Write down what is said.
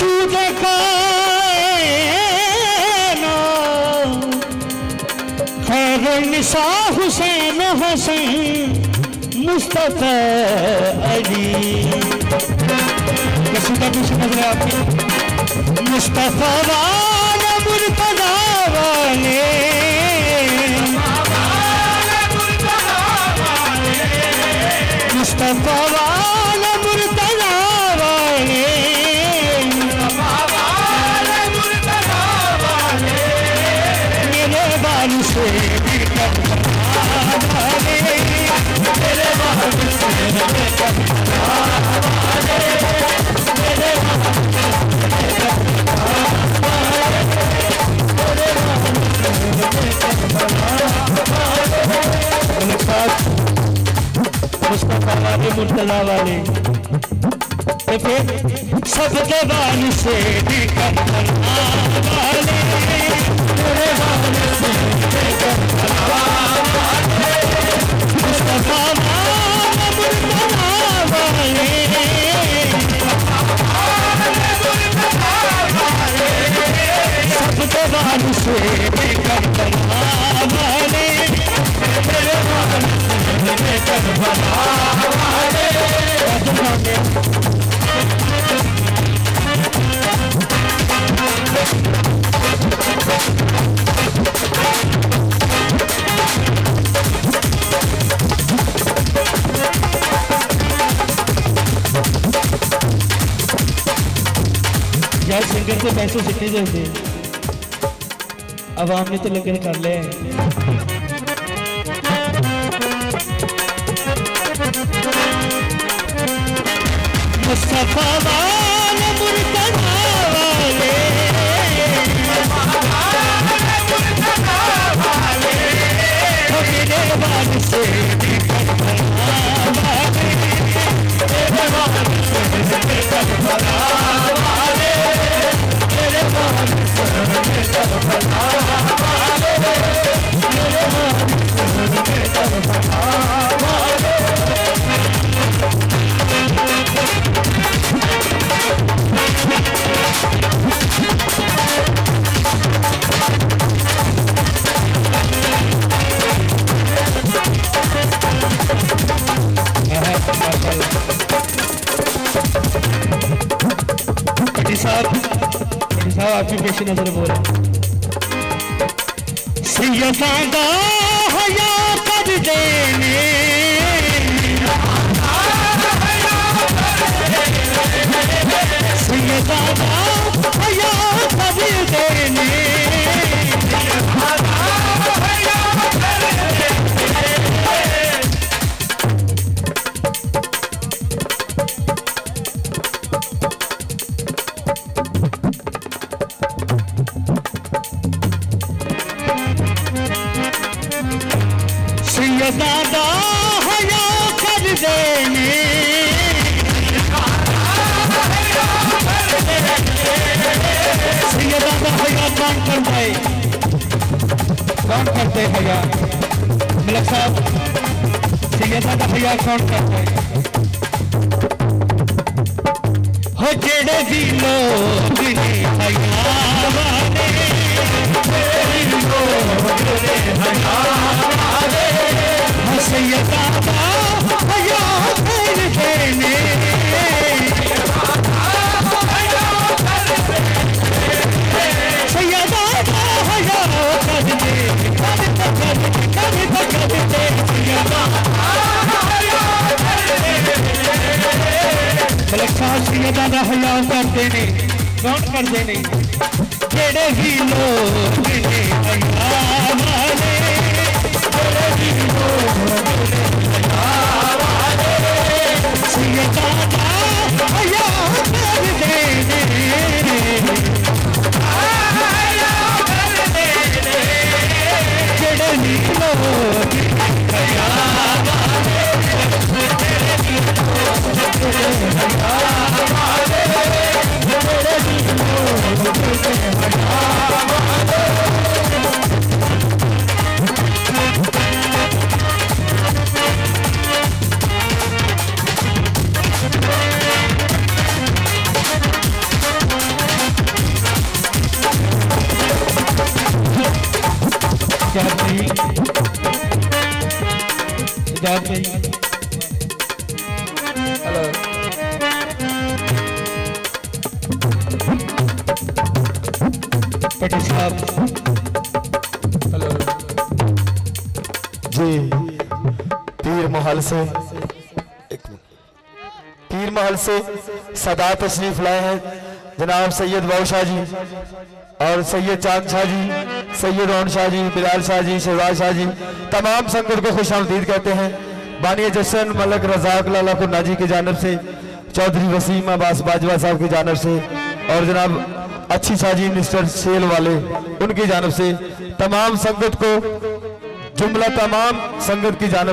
मकसूद कायना खैरुन्निसा हुसैन हसन मुस्तफा अली। कसीदा कुछ नजर है आपकी? मुस्तफा वाला मुर्तजा वाले, मुस्तफा वाला मुर्तजा वाले, मेरे बाल से भी कम वाले, मेरे बाल से भी कम वाले, मेरे मुस्तफा वाले मुर्तजा वाले, तो फिर सब जवान से भी कम वाले, मेरे बाल से भी कम वाले, मुस्तफा वाले मुर्तजा वाले, सब जवान से भी कम वाले, मेरे बाल से भी कम वाले। यार सिंगर से पैसे कितने जल्दी, अब हमने तो लंगर कर ले। मुस्तफा वाले मुर्तजा वाले, मेरे बाल से भी कम वाले, मेरे बाल से भी कम वाले, मेरे बाल से भी कम वाले, मेरे बाल से भी कम वाले। साहब आपकी पेशी नजर बोल। सैयदा हया कर देने, सैयदा हया कर देने, दादा हया कर देने, दादा हया कौन करता है, कौन करते हया? मलक साहब दादा हया कौन करता है? हो जेड़े भी लोग हया वाले, सैयदा हया कर देने, सैयदा हया कर दे, मलक साहब सैयदा हया कर देने, कौन कर देने? जेड़े भी लोग हया वाले, सैयदा हया कर देने, जेड़े भी लोग हया वाले, पटेल साहब हेलो जी। पीर महल से सदा तशरीफ लाए हैं जनाब सैयद बादशाह जी और सैयद चांद शाह जी, सैयद रोन शाह जी, बिलाल शाह जी, शहबाज शाह जी, तमाम संगत को खुशामदीद कहते हैं। बानी जश्न मलक रजाक लाला कुन्ना जी की जानब से, चौधरी वसीम अब्बास बाजवा साहब की जानब से और जनाब अच्छी शाह जी मिस्टर सेल वाले उनकी जानब से तमाम संगत को जुमला तमाम संगत की जानब